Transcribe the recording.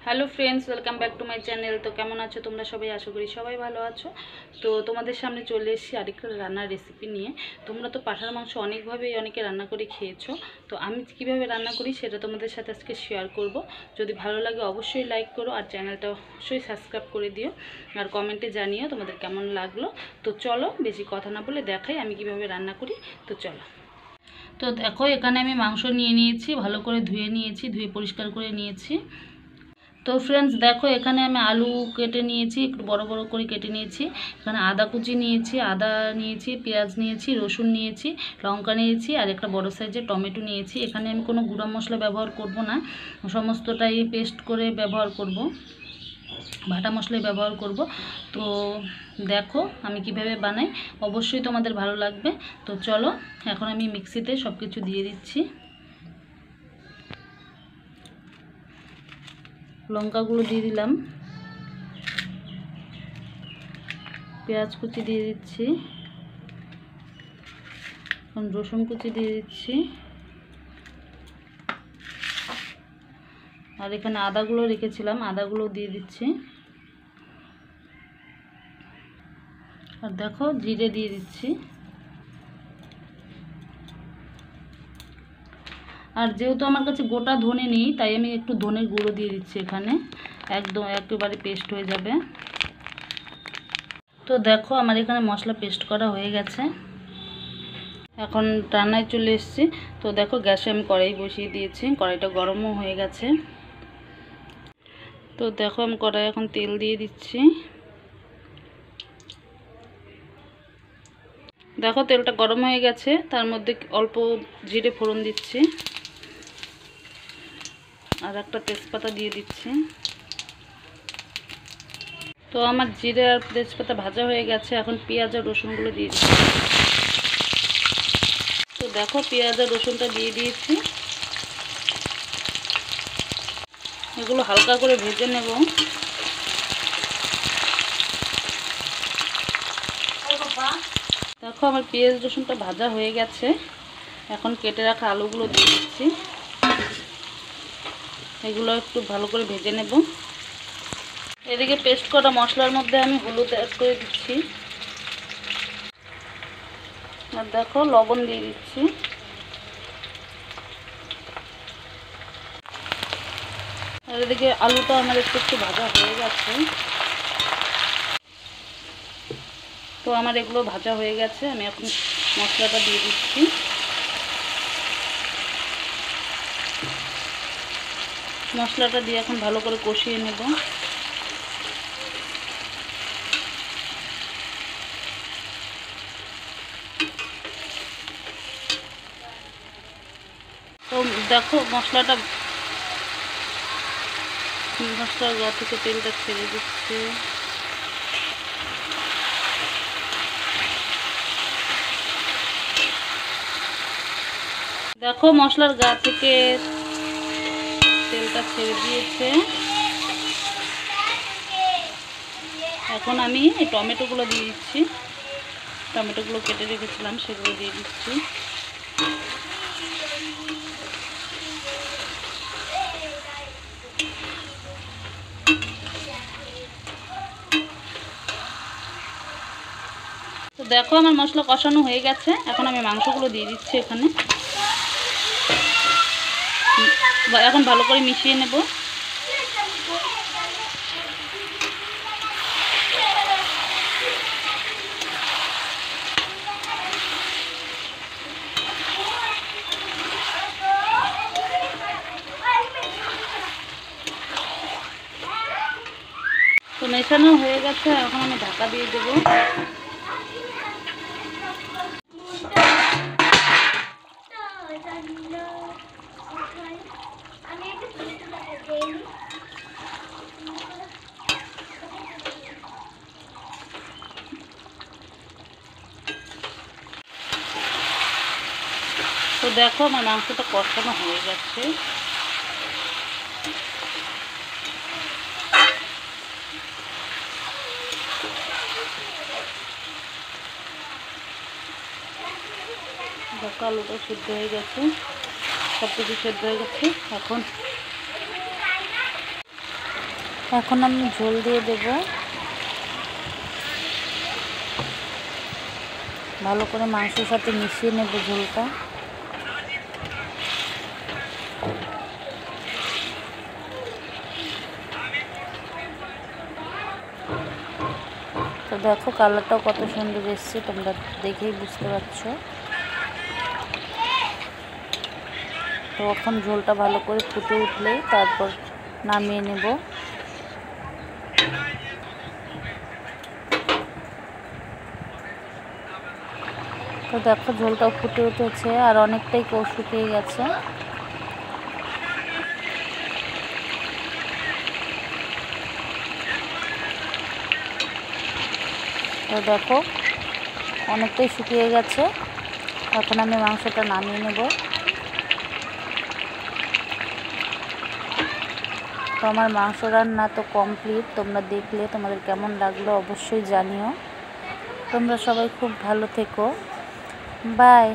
Hello friends, welcome back to my channel. তো কেমন আছো তোমরা সবাই? আশা করি সবাই ভালো আছো। তো তোমাদের সামনে চলে এসেছি আরেকটা রান্নার রেসিপি নিয়ে। তোমরা তো পাঁঠার মাংস অনেকভাবেই অনেকে রান্না করে খেয়েছো। তো আমি কিভাবে রান্না করি সেটা তোমাদের সাথে আজকে শেয়ার করব। যদি ভালো লাগে অবশ্যই লাইক করো, আর চ্যানেলটা অবশ্যই সাবস্ক্রাইব করে দিও, আর কমেন্টে জানিও তোমাদের কেমন লাগলো। তো চলো বেশি কথা না বলে দেখাই আমি কিভাবে রান্না করি। তো চলো। তো দেখো, এখানে আমি মাংস নিয়ে নিয়েছি, ভালো করে ধুয়ে নিয়েছি, ধুয়ে পরিষ্কার করে নিয়েছি। তো ফ্রেন্ডস দেখো, এখানে আমি আলু কেটে নিয়েছি, একটু বড় বড় করে কেটে নিয়েছি। এখানে আদা কুচি নিয়েছি, আদা নিয়েছি, পেঁয়াজ নিয়েছি, রসুন নিয়েছি, লঙ্কা নিয়েছি, আর একটা বড় সাইজের টমেটো নিয়েছি। এখানে আমি কোনো গুঁড়া মশলা ব্যবহার করব না, সমস্তটাই পেস্ট করে ব্যবহার করব, বাটা মশলাই ব্যবহার করব। তো দেখো আমি কিভাবে বানাই, অবশ্যই তোমাদের ভালো লাগবে। তো চলো, এখন আমি মিক্সিতে সব কিছু দিয়ে দিচ্ছি। লঙ্কাগুলো দিয়ে দিলাম, পেঁয়াজ কুচি দিয়ে দিচ্ছি, এখন রসুন কুচি দিয়ে দিচ্ছি, আর এখানে আদাগুলো রেখেছিলাম, আদাগুলো দিয়ে দিচ্ছি। আর দেখো জিরে দিয়ে দিচ্ছি। আর যেহেতু আমার কাছে গোটা ধনে নেই, তাই আমি একটু ধনের গুঁড়ো দিয়ে দিচ্ছি এখানে, একদম একেবারে পেস্ট হয়ে যাবে। তো দেখো আমার এখানে মশলা পেস্ট করা হয়ে গেছে। এখন রান্নায় চলে এসেছি। তো দেখো গ্যাসে আমি কড়াই বসিয়ে দিয়েছি, কড়াইটা গরমও হয়ে গেছে। তো দেখো আমি কড়াই এখন তেল দিয়ে দিচ্ছি। দেখো তেলটা গরম হয়ে গেছে, তার মধ্যে অল্প জিরে ফোড়ন দিচ্ছি, আর একটা তেজপাতা দিয়ে দিচ্ছি। তো আমার জিরে আর তেজপাতা ভাজা হয়ে গেছে, এখন পেঁয়াজ আর রসুনগুলো দিয়ে দিচ্ছি। তো দেখো পেঁয়াজ আর রসুনটা দিয়ে দিয়েছি, এগুলো হালকা করে ভেজে নেব। দেখো আমার পেঁয়াজ রসুনটা ভাজা হয়ে গেছে, এখন কেটে রাখা আলুগুলো দিয়ে দিচ্ছি, এগুলো একটু ভালো করে ভেজে নেব। এদিকে পেস্ট করা মশলার মধ্যে আমি হলুদ অ্যাড করে দিচ্ছি, আর দেখো লবণ দিয়ে দিচ্ছি। আর এদিকে আলুটা আমার একটু একটু ভাজা হয়ে গেছে। তো আমার এগুলো ভাজা হয়ে গেছে, আমি এখন মশলাটা দিয়ে দিচ্ছি। মশলাটা দিয়ে এখন ভালো করে কষিয়ে নেব। তো দেখো মশলার গা থেকে তেলটা ছেড়ে দিচ্ছে। দেখো মশলার গা থেকে তেলটা ছেড়ে দিয়েছে। এখন আমি এই টমেটোগুলো দিয়ে দিচ্ছি, টমেটোগুলো কেটে রেখেছিলাম সেগুলো দিয়ে দিচ্ছি। তো দেখো আমার মশলা কষানো হয়ে গেছে, এখন আমি মাংসগুলো দিয়ে দিচ্ছি এখানে, এখন ভালো করে মিশিয়ে নেব। তো মেশানো হয়ে গেছে, এখন আমি ঢাকা দিয়ে দেবো। তো দেখো আমার মাংসটা কষানো হয়ে গেছে। দেখো আলুটা সিদ্ধ হয়ে গেছে, সব কিছু সেদ্ধ হয়ে গেছে। এখন এখন আমি ঝোল দিয়ে দেব। ভালো করে মাংসের সাথে মিশিয়ে নেব ঝোলটা। তো দেখো কালারটাও কত সুন্দর এসছে, তোমরা দেখেই বুঝতে পারছো। তো এখন ঝোলটা ভালো করে ফুটে উঠলেই তারপর নামিয়ে নেব। তো দেখো ঝোলটাও ফুটে উঠেছে আর অনেকটাই শুকিয়ে গেছে। তো দেখো অনেকটাই শুকিয়ে গেছে। এখন আমি মাংসটা নামিয়ে নেব। তো আমার মাংস রান্না তো কমপ্লিট। তোমরা দেখলে তোমাদের কেমন লাগলো অবশ্যই জানিও। তোমরা সবাই খুব ভালো থেকো। বাই।